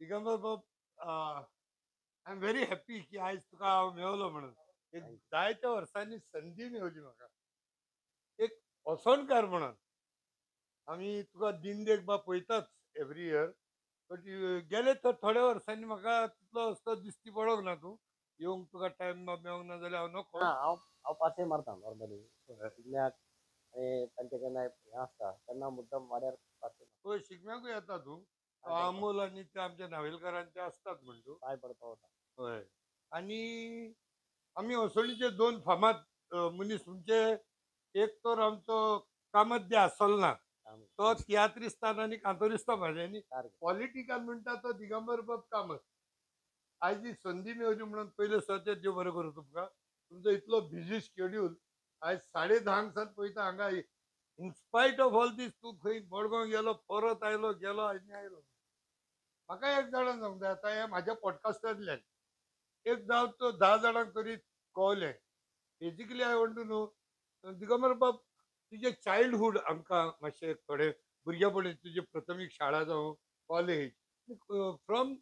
दिगंबर बाब, I am very happy की आज तुका हांव मेवलो म्हणून. एक जायत्या वर्सांनी संधी मेवली म्हाका एक असोनकार म्हणून. आम्ही तुका दिनदेख बा पळयताच एवरी इयर. बट गेले तर थोड्या वर्सांनी म्हाका तितलो असो दिश्टी पडोंक ना तूं. येवंक तुका टायम मेळोंक ना जाल्यार हांव ना नकळो. हांव हांव पासय मारता नॉर्मली शिगम्याक आनी तांचे केन्ना हें आसता तेन्ना मुद्दम वाड्यार पासय मारता. होय, शिगम्याकूय येता तूं. पांय पडपाक अमोल आणि ते आमच्या नावेलकारांचे असतात म्हणटू. पांय पडपाक वता. होय. आणि आम्ही असोळीचे दोन फामाद मनीस म्हणजे एक तर आमचो कामत आसोलना, आमी तो तियात्रिस्तान आणि कांतोरिस्तान भाशेंनी. सारकें. पॉलिटिकल म्हणटा तो दिगंबर बाब कामत. आज जी संधी मेवली म्हणून पयले सत्य देव बरें करूं तुमकां. तुमचो इतलो बिझी शेड्यूल. आज 10:30 सावन पळयता हांगा इन्स्पायट ऑफ ऑल दीस तूं खंय मडगांव गेलो, परत आयलो, गेलो आनी आयलो. म्हाका एक जाणां सांगूंक जाय, आतां हे म्हाज्या पॉडकास्टांतल्यान एक जाव तो 10 जाणांक तरी कळलें. Basically I want to know Digambar Bab, तुजें चायल्डहूड आमकां मातशें थोडें भुरगेपणी तुजी प्राथमीक शाळा जावं college, from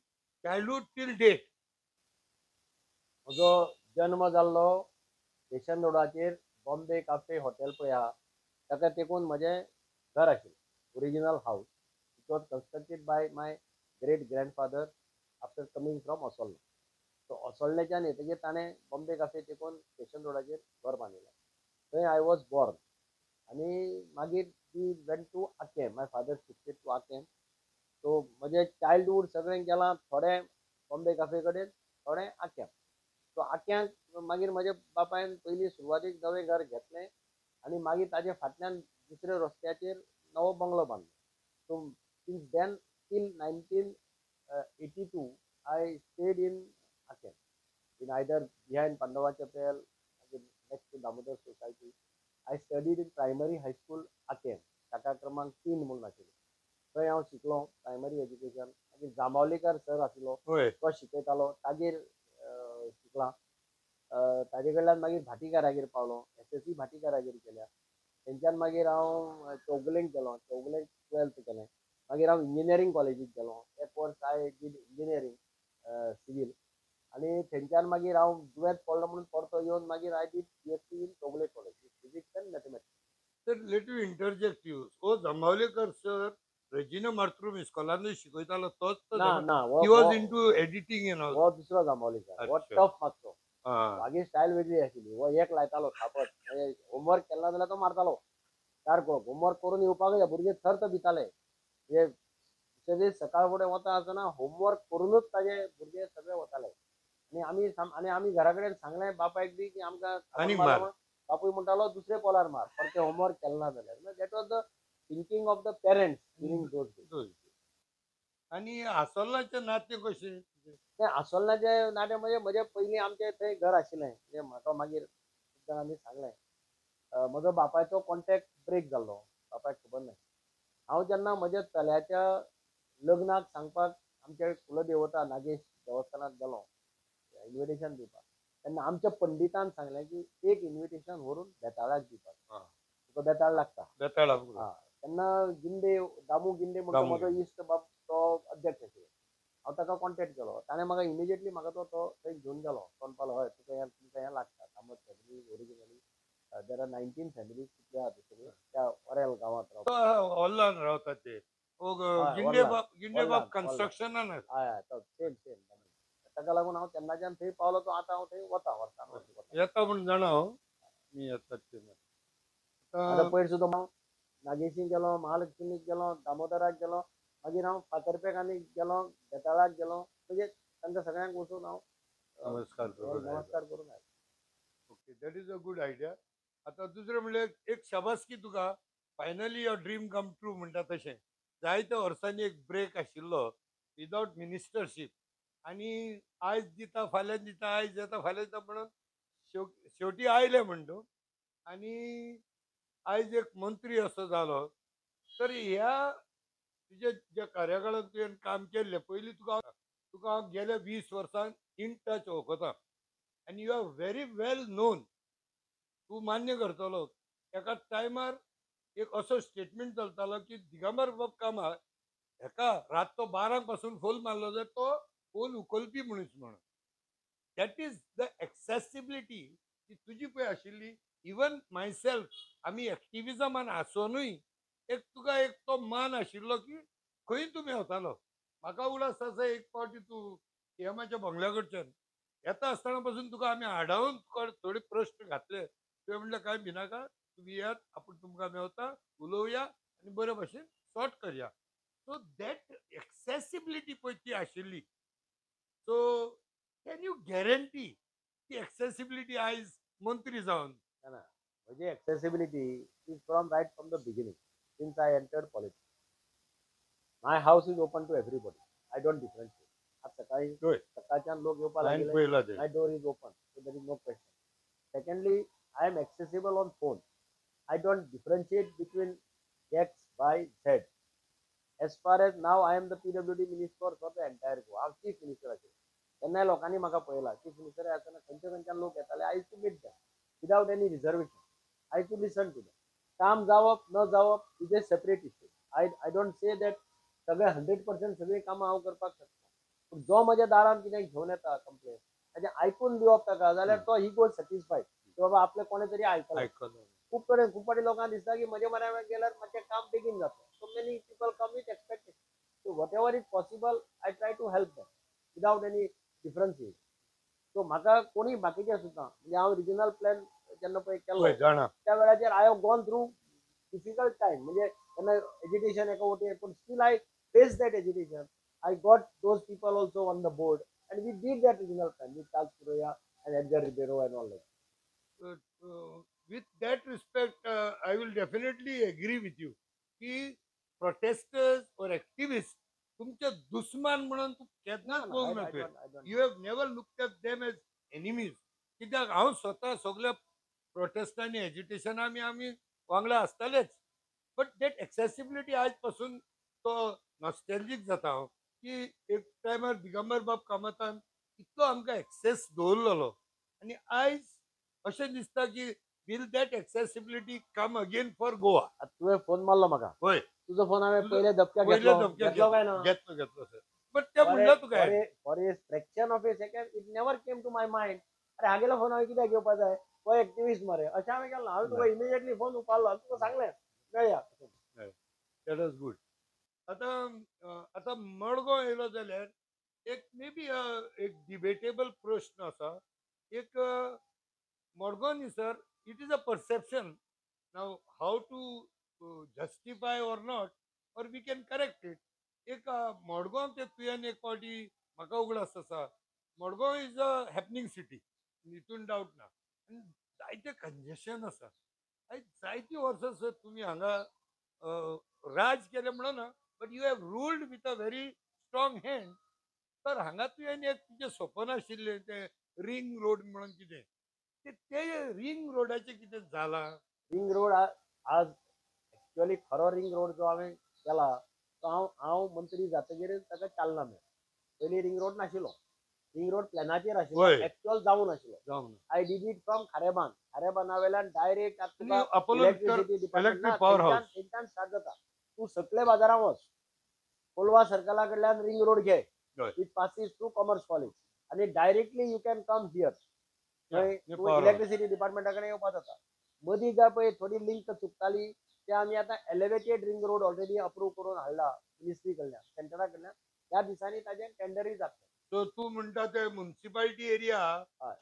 childhood till date. म्हजो जल्म जाल्लो स्टेशन रोडाचेर बॉम्बे काफे हॉटेल पळय आहा ताका तेकून म्हजें घर आशिल्लें original house. It was constructed by my great grandfather after coming from Assolna. So असोळ्ळेच्यान येतकीर ताणें बॉम्बे काफे तेकून स्टेशन रोडाचेर घर बांदिल्लें. थंय आय वॉज बॉर्न. आनी मागीर we went to Aquem. My father shifted to Aquem. So म्हजें चायल्डहूड सगळें गेलां थोडें बॉम्बे काफे कडेन, थोडें आक्याम. सो आक्यांक मागीर म्हज्या बापायन पयलीं सुरवातीक नवें घर घेतलें आनी मागीर ताचे फाटल्यान दुसऱ्या रस्त्याचेर नवो बंगलो बांदलो. So since then till 1982 I stayed in Aquem, in either behind Pandava chapel next to Damodar society. I studied in primary high school Aquem, शाखा क्रमांक 3 म्हणून आशिल्ली. थंय हांव शिकलो प्रायमरी एज्युकेशन. मागीर जांबावलीकर सर आशिल्लो, होय. तो शिकयतालो, तागेर शिकलां. ताजे कडल्यान मागीर भाटीकारागेर पावलो, SSC भाटीकारागेर केल्या. थंयच्यान मागीर हांव चौगुलेंक गेलो, चौगुलेंक 12th केलें. मागीर हांव इंजिनियरींग कॉलेजीक गेलो. एक वर्स आय डीड इंजिनियरींग सिवील. आनी थंयच्यान मागीर हांव दुयेंत पडलो म्हणून परतो येवन मागीर I did PhD in Chowgule college physics and mathematics. तर लेट यू इंटरजेक्ट यू. ओ जांबावलेकर सर रेजिना मार्तृम इस्कॉलानूय शिकयतालो तोच तो ना ना he was into editing and all. हो दुसरो जांबावलीकर, हो अच्छा. टफ मातसो. हां. मागी स्टायल वेगळी आशिल्ली. हो एक लायतालो थापट. होमवर्क केला जाल्यार तो मारतालो सारको. होमवर्क करून येवपाक जाय, भुरगे थर्त भिताले. हे सगळे सकाळ फुडें वता आसतना होमवर्क करूनच ताजे भुरगे सगळे वताले. आनी आमी घरा कडेन सांगलें बापायक बी की आमकां आनीक मारलो मार. म्हणून. बापूय म्हणटालो दुसरे पोलार मार, परते होमवर्क केलो ना जाल्यार. That was the thinking of the parents during those days. आणि आसोलाचे नाते कशे? तें आसोलनाचे नाटें म्हणजे म्हजें पयलीं आमचें थंय घर आशिल्लें. म्हणजे म्हाका मागीर जाणांनी सांगलें म्हजो बापायचो कॉन्टॅक्ट ब्रेक जाल्लो. बापायक खबर ना. हांव जेन्ना म्हज्या चल्याच्या लग्नाक सांगपाक आमचे कुलदेवता नागेश देवस्थानांत गेलो इन्विटेशन दिवपाक, तेन्ना आमच्या पंडितान सांगलें की एक इन्विटेशन व्हरून बेताळाक दिवपाक. हां. तुका बेताळ लागता. बेताळा. हां. तेन्ना गिंडे दामू गिंडे म्हणटा म्हजो इश्ट बाब तो अध्यक्ष आशिल्लो. हांव ताका कॉन्टॅक्ट केलो. ताणें म्हाका इमिजिएटली म्हाका तो थंय घेवन गेलो. तो म्हणपालो हय तुमकां हें लागता. Kamat family originally there are 19 families तितल्यो आहा थंयसर त्या ओरेल गांवांत रावता. ऑल्लान रावता ते. हय गिंडे ऑल्लान बाब ऑल्लान. कन्स्ट्रक्शनान. हय हय तो सेम सेम. ताका लागून हांव तेन्नाच्यान थंय पावलो. तो आतां हांव थंय वता वर्सान वर्स वता. येता म्हूण जाणा हांव. मी येतात ते. आतां पयर सुद्दां हांव नागेशीक गेलो, महालक्ष्मीक गेलो, दामोदराक गेलो, मागीर हांव फातर्पेक आनी गेलो, बेताळाक गेलो. म्हणजे तांकां सगळ्यांक वचून हांव नमस्कार करून आयलो. नमस्कार करून आयलो. Okay, that is a good idea. आता दुसरें म्हणल्यार एक शाबासकी तुका. Finally your dream come true म्हणटा तशें. जायत्या वर्सांनी एक ब्रेक आशिल्लो विदाउट मिनिस्टरशीप. आनी आयज दिता फाल्यां दिता, आयज येता फाल्यां दिता म्हणून शेवटी आयले म्हणटू. आनी आयज एक मंत्री असो जालो. तर ह्या तुज्या ज्या कार्याकाळांत तुवें काम केल्लें पयलीं तुका हांव गेल्या 20 वर्सां इन टच वळखता. आनी you are very well known. तूं मान्य करतलो एका टायमार एक असो स्टेटमेंट चलतालो की दिगंबर बाब कामत हेका रातचो 12 पासून फोन मारलो जाल्यार तो फोन उखलपी मनीस म्हणून. दॅट इज द एक्सेसिबिलिटी ती तुजी पळय आशिल्ली. इवन मायसेल्फ आमी एक्टिविजमान आसोनूय तुका एक तो मान आशिल्लो की खंय तूं मेवतालो. म्हाका उगडास आसा एक फावटी तूं सीएमाच्या बंगल्या येता आसतना पासून तुका आमी आडावन तुका थोडे प्रश्न घातले. तुवें म्हणलें काय भिनाका, तुमी येयात, आपूण तुमकां मेवता, उलोवया आनी बरे भशेन सॉर्ट करया. सो दॅट एक्सेसिबिलिटी पळय ती आशिल्ली. सो कॅन यू गॅरंटी ती एक्सेसिबिलिटी आयज मंत्री जावन है ना. म्हणजे accessibility is from right from the beginning. Since I entered politics, my house is open to everybody. I don't differentiate. आज सकाळच्यान लोक येवपाक लायन लागले. पळयला ते. My door is open, so there is no question. Secondly, I am accessible on phone. I don't differentiate between X, Y, Z. As far as now, I am the PWD minister for the entire Goa. I'm chief minister आशिल्लो. तेन्ना लोकांनी म्हाका पळयला chief minister आसतना खंयच्या लोक येताले. I used to meet them without any reservation. I used to listen to them. काम जावप न जावप is a separate issue. I don't say that सगळे 100% सगळी कामां हांव करपाक शकता. पूण जो म्हज्या दारान कितें घेवन येता कंप्लेन ताजें आयकून दिवप ताका जाल्यार तो ही गोज सॅटिस्फायड की बाबा आपलें कोणें तरी आयकलां. खूब फावटी लोकांक दिसता की म्हज्या म्हऱ्यान गेल्यार मातशें काम बेगीन जाता. So many people come with expectation. So whatever is possible I try to help them without any differentiation. So म्हाका कोणी बाकीचे सुद्दां म्हणजे हांव रिजनल प्लॅन जेन्ना पळय केलो त्या वेळाचेर I have gone through difficult time. म्हणजे तेन्ना एज्युटेशन एका वटेन पूण still I face that agitation. I got those people also on the board and we did that regional plan with Charles Puroya and Edgar Ribeiro and all that. With that respect, I will definitely agree with you की protesters or activists तुमचे दुश्मन म्हणून तूं केन्नाच पळोवंक ना तुवें. You have never looked at them as enemies. कित्याक हांव स्वता सगळ्या प्रोटेस्टांनी एज्युटेशना आमी वांगडा आसतालेच. बट दॅट एक्सेसिबिलिटी आयज पासून तो नॉस्टॅल्जीक जाता हांव की एक टायमार दिगंबर बाब कामतान इतलो आमकां एक्सेस दवरलेलो आनी आयज अशें दिसता की will that accessibility come again for Goa. तुवें फोन मारलो म्हाका. होय, तुजो फोन हांवें पयले धपक्याक पयल्या घेतलो. धपक्याक घेतलो काय ना? घेतलो सर. बट ते म्हणलं तुका for a fraction of a second it never came to my mind. अरे हागेलो फोन हांवें कित्याक घेवपा जाय. हो एक्टिविस्ट मरे अशें हांवें केलो. हांवें तुका इमिजिएटली फोन उपाडलो तुका सांगलें मेळया. That was good. आता मडगांव येयलो जाल्यार एक मे बी एक डिबेटेबल प्रश्न आसा. एक मडगांव न्ही sir, it is a perception. Now how to justify or not or we can correct it. एक मडगांव ते तुवें एक फावटी म्हाका उगडास आसा. Madgaon is a happening city, हितून डावट ना. आनी जायते कंजेशन आसा. आयज जायतीं वर्सां सर तुमी हांगा राज केलें म्हणना but you have ruled with a very strong hand. तर हांगा तुवें एक तुजें स्वप्न आशिल्लें तें रिंग रोड म्हणून कितें ते रिंग रोडाचें कितें जालां? रिंग रोड आज एक्चुअली खरो रिंग रोड जो हांवें केला तो हांव मंत्री जातकीर ताका चालना मेळ्ळी. पयलीं रिंग रोड नाशिल्लो. रिंग रोड प्लॅनाचेर आशिल्लो. एक्चुअल जावूं नाशिल्लो. I did it from Kharebandh. खारेबांदा वयल्यान डायरेक्ट इलेक्ट्रिसिटी डिपार्टमेंट थंयच्यान स्टार्ट जाता. तूं सकले बाजारांत वच, कोलवा सर्कला कडल्यान रिंग रोड घे with passes through commerce college आनी directly you can come here. थंय इलेक्ट्रिसिटी डिपार्टमेंटा कडेन येवपा जाता. मदीं जाय पळय थोडी लिंक चुकताली ते आमी आतां elevated ring road already approve करून हाडला मिनिस्ट्री कडल्यान सेंटरा कडल्यान. ह्या दिसांनी ताजें टेंडरूय जातलें. सो तूं म्हणटा ते municipality area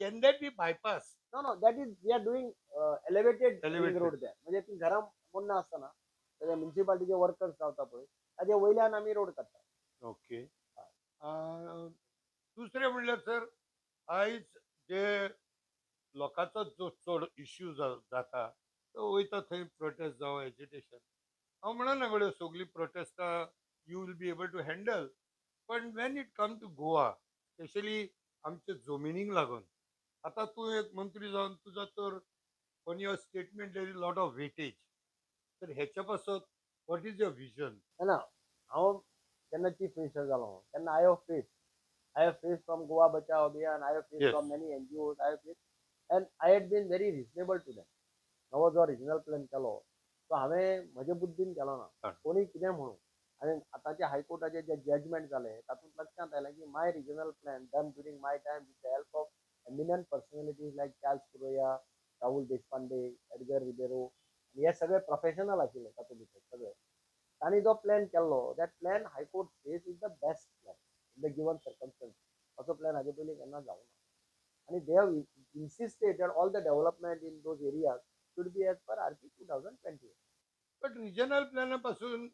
can that be bypass? No that is we are doing elevated ring road there. म्हणजे ती घरां मोडना आसतना ते म्युनिसिपालिटीचे वर्कर्स रावता पळय ताजे वयल्यान आमी रोड करता. ओके. दुसरें म्हणल्यार सर आयज जे लोकांचो जो चड इश्यू जाता तो वयता थंय प्रोटेस्ट जावं एजिटेशन. हांव म्हणना गड्यो सगळीं प्रोटेस्टां you will be able to handle. पण when it come to Goa specially आमच्या जमिनीक लागून आता तूं एक मंत्री जावन तुजो तर on your statement there is lot of weightage. तर हेच्या पासत वॉट इज युअर विजन? ना हांव जेन्ना चीफ मिनिस्टर जालो तेन्ना I have face from Goa Bachao Abhiyan. I have face from many NGOs. I have face and I had been very reasonable to them. नवो जो रिजनल प्लॅन केलो तो हांवें म्हजे बुद्दीन केलो ना. कोणी कितें म्हणून आणि आताच्या हायकोर्टाचे जे जजमेंट झाले तातूंत लक्षात आयलें की my regional plan done during my time with the help of eminent personalities like Charles Correa, Rahul Deshpande, Edgar Ribeiro, हे सगळे प्रोफेशनल आशिल्ले तातूंत भितर सगळे. तांणी जो प्लॅन केल्लो that plan high court says is the best plan in the given circumstances. असो प्लॅन हाजे पयलीं केन्ना जावना. आणि they have insisted that all the development in those areas should be as per RP 2020. But regional planaपासून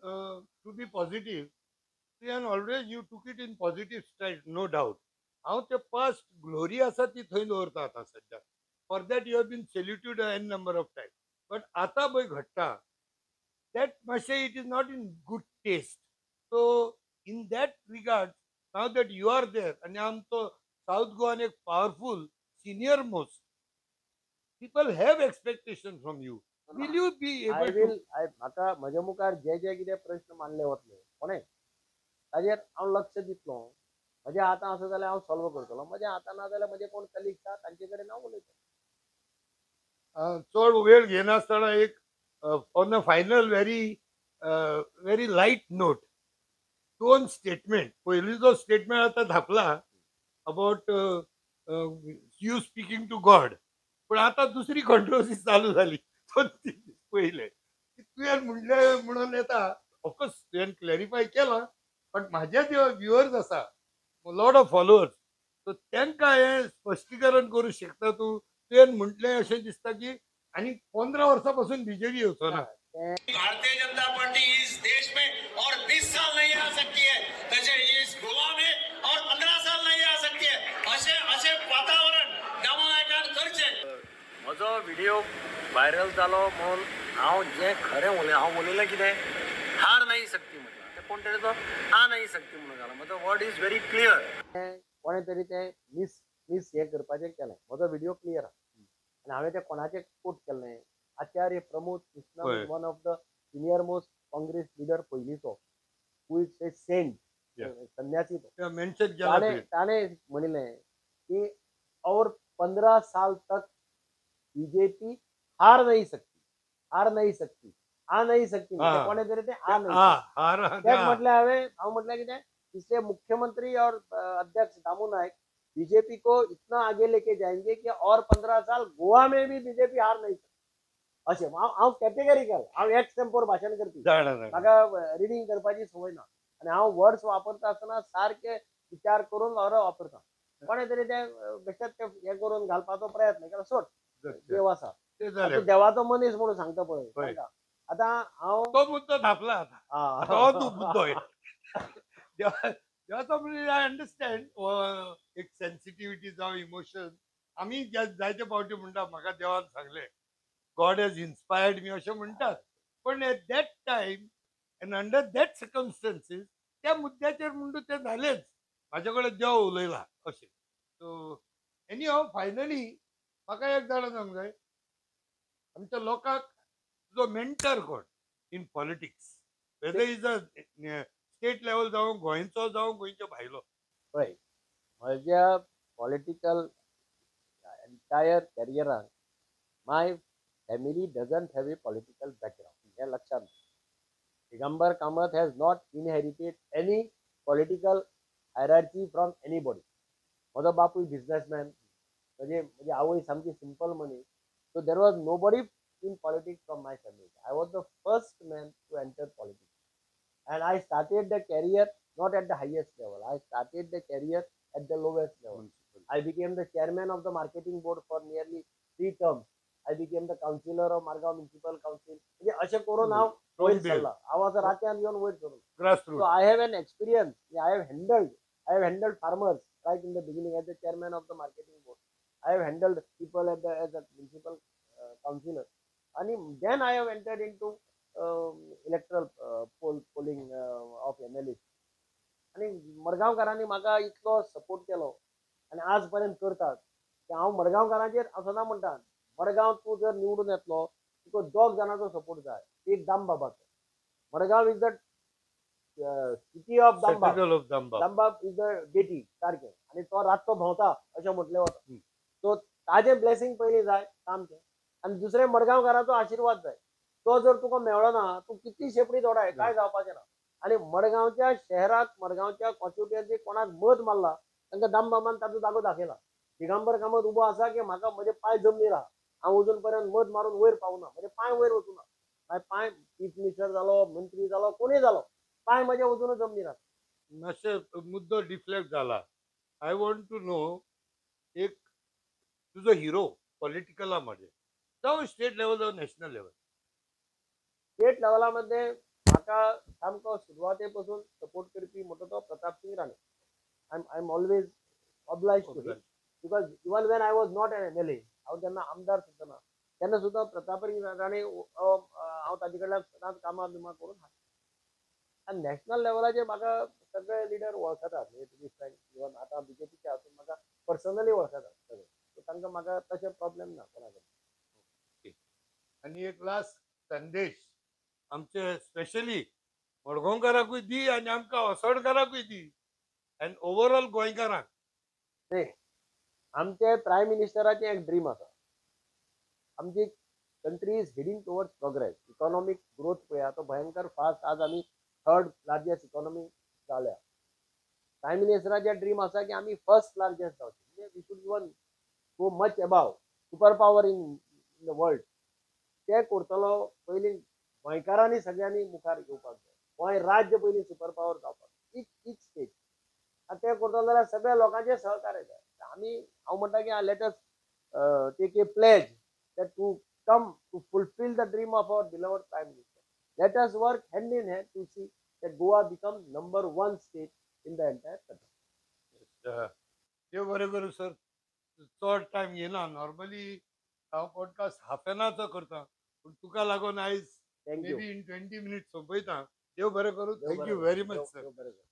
to be positive and always you took it in positive stride, no doubt. हांव ते past glory आसा ती थंय दवरता आतां सध्या. For that you have been saluted an number of time. But आतां पळय घडटा that Mashe, it is not in good taste. So in that regard, now that you are there, and आमचो South Goan एक powerful senior most, people have expectation from you. Will you be I able will, to? म्हाका म्हजे मुखार जे जे कितें प्रश्न मानले वतले कोणे ताजेर हांव लक्ष दितलो. म्हज्या हातां आसा जाल्यार हांव सॉल्व करतलो. म्हज्या हातां ना जाल्यार म्हजे कोण कलिग्स आसा तांचे कडेन हांव उलयतलो. चड वेळ घेनासतना एक on a final very light note, दोन स्टेटमेंट. पहिली जो स्टेटमेंट आता धापला about you speaking to God, पण आता दुसरी कॉन्ट्रोवर्सी चालू झाली. पहिले तुवें म्हणले म्हणून येता, ऑफकोर्स तुवें क्लॅरिफाय केला, पण माझ्या जे व्ह्युअर्स आसा, लॉट ऑफ फॉलोअर्स, सो तांकां हें स्पश्टीकरण करू शकता तूं. तुवें म्हटलें अशें दिसता की आनी 15 वर्सांपासून बीजेपी येवचो ना. भारतीय जनता पार्टी इस देश में और 20 साल नहीं आ सकती है, तसे इस गोवा में और 15 साल नहीं आ सकती है. असे असे वातावरण नामनायकान करचे. म्हजो व्हिडिओ व्हायरल जालो म्हणून हांव जें खरें हांव उलयलें कितें हार नाही सकती म्हटलं. ते कोण तरी तो आ नाही सकती म्हणून घालो. म्हजो वर्ड इज व्हेरी क्लियर. कोणे तरी ते मिस हे करपाचें केलें. म्हजो व्हिडिओ क्लियर आहा आनी हांवें तें कोणाचें कोट केल्लें, Acharya Pramod Krishna, one of the senior most Congress leader पयलींचो, हू इज ए सेंट, संन्यासी तो. मेन्शन केला ताणे म्हणिल्लें की और 15 साल तक बीजेपी हार नहीं सकती, आ नहीं सकती. कोणे तरी ते आ नाही सकती. हांव म्हटलें कितें, इसलिए मुख्यमंत्री और अध्यक्ष दामू नायक बीजेपी को इतना आगे लेके जाएंगे कि और 15 साल गोवा में भी बीजेपी हार नहीं सकती. अशें हांव कॅटेगरिकल. हांव एक्सटेम्पोर भाशण करपी. म्हाका रिडींग करपाची संवय ना आनी हांव वर्ड्स वापरता आसतना सारके विचार करून वापरता. कोणे तरी ते बेश्टेच ते हे करून घालपाचो प्रयत्न केलो. सोड, देव आसा. तूं देवाचो मनीस म्हणून सांगता पळय. आतां हांव तो मुद्दो धापला आता. तो मुद्दो देवाचो म्हणजे आय अंडरस्टँड एक सेन्सिटिव्हिटी जावं इमोशन. आम्ही जायते फावटी म्हणटा म्हाका देवान सांगले, गॉड हॅज इन्स्पायर्ड मी अशें म्हणटात. पण at that time and under that circumstances त्या मुद्द्याचेर म्हणून ते जालेच. म्हाजे कडेन देव उलयला अशें. सो एनी हाव फायनली म्हाका एक जाणा सांगूंक जाय, आमच्या लोकांक जो मेंटर कोण in politics, whether is a state level जावं गोंयचो जावं गोंयच्या भायलो. पळय, म्हज्या पॉलिटिकल एंटायर कॅरियरान my family doesn't have a political background. हे लक्षात घे. Digambar Kamat has not inherited any political hierarchy from anybody. म्हजो बापूय बिझनेसमॅन, म्हजी आवय सामकी सिंपल मनीस. So there was nobody in politics from my family. I was the first man to enter politics. And I started the career not at the highest level. I started the career at the lowest level. I became the chairman of the marketing board for nearly 3 terms. I became the councillor of Margao Municipal Council. म्हणजे अशें करून हांव वयर सरला. हांव आतां रात्यान येवन वयर सरलो. So I have an experience. I have handled farmers right in the beginning as the chairman of the marketing board. I have handled people as a municipal councillor. And then I have entered into electoral polling of MLA. आणि मडगांवकारांनी म्हाका इतलो support केलो आनी आज पर्यंत करतात की हांव मडगांवकारांचेर सदां म्हणटा, मडगांव तूं जर निवडून येतलो तुका 2 जाणांचो सपोर्ट जाय. एक दामबाबाचो. Madgaon is the city of Dambab. Dambab is the deity सारकें. आनी तो रातचो भोंवता अशें म्हटलें वता. सो ताजें ब्लेसिंग पयलीं जाय सामकें. आणि दुसरे मडगांवकाराचो आशीर्वाद जाय. तो जर तुका मेळ्ळो ना, तूं कितली शेपडी जोडाय काय जावपाचें ना. आणि मडगावच्या शहरात मडगावच्या कॉन्स्टिट्युएन्सी कोणाक मत मारला तांकां दामबाबान ताचो जागो दाखयला. दिगंबर कामत उबो आसा की म्हाका म्हजे पांय जमनीर आहा, हांव अजून पर्यंत मत मारून वयर पावना, म्हजे पांय वयर वचूना. पांय चीफ मिनिस्टर जालो, मंत्री जालो, कोणूय जालो, पांय म्हजे अजूनच जमनीर आहा. मातशें मुद्दो डिफ्लेक्ट जाला. आय वॉन्ट टू नो, एक तुजो हिरो पॉलिटिकला मध्ये जावं स्टेट लेवल जावं नॅशनल लेवल, स्टेट लेवलामध्ये म्हाका सामको सुरवाते पासून सपोर्ट करपी म्हणटा तो Pratap Singh Rane. I am always oblige to him because even when I was not an MLA, हांव जेन्ना आमदार सुद्दां ना तेन्ना सुद्दां प्रताप सिंग राणे हांव ताजे कडल्यान सदांच कामां बिमां करून आनी नॅशनल लेवलाचेर म्हाका सगळे लिडर वळखतात. इवन आतां BJPचे आसून म्हाका पर्सनली वळखतात सगळे, सो तांकां म्हाका तशें प्रॉब्लेम ना कोणा कडेन. आणि एक लास्ट संदेश आमचे स्पेशली मडगांवकारांकूय दी आणि आमकां असोडकारांकूय दी अँड ओवरऑल गोंयकारांक. ते आमचे प्रायम मिनिस्टराचें एक ड्रीम आसा. आमची country is heading towards progress. Economic growth पळया तो भयंकर फास्ट. आज आमी 3rd लार्जेस्ट इकॉनॉमी जाल्या. प्रायम मिनिस्टराचे ड्रीम आसा की आमी फर्स्ट लार्जेस्ट जावचे, म्हणजे we should even go much above super power in the world. ते करतलो पयलीं गोंयकारांनी सगळ्यांनी मुखार येवपाक जाय. गोंय राज्य पयलीं सुपर पॉवर जावपाक इच स्टेट. आनी ते करतलो जाल्यार सगळ्या लोकांचें सहकार्य जाय. आमी हांव म्हणटा की let us take a pledge that to come to fulfill the dream of our beloved Prime Minister. Let us work hand in hand to see that Goa becomes number 1 state in the entire country. देव बरें करूं sir. चड time घेना. Normally हांव podcast half an आवरचो करता, पूण तुका लागून आयज Thank you. Maybe in 20 minutes सोंपयता. देव बरें करूं. देव थँक्यू बरें व्हेरी करूं. Much sir. देव बरें करूं.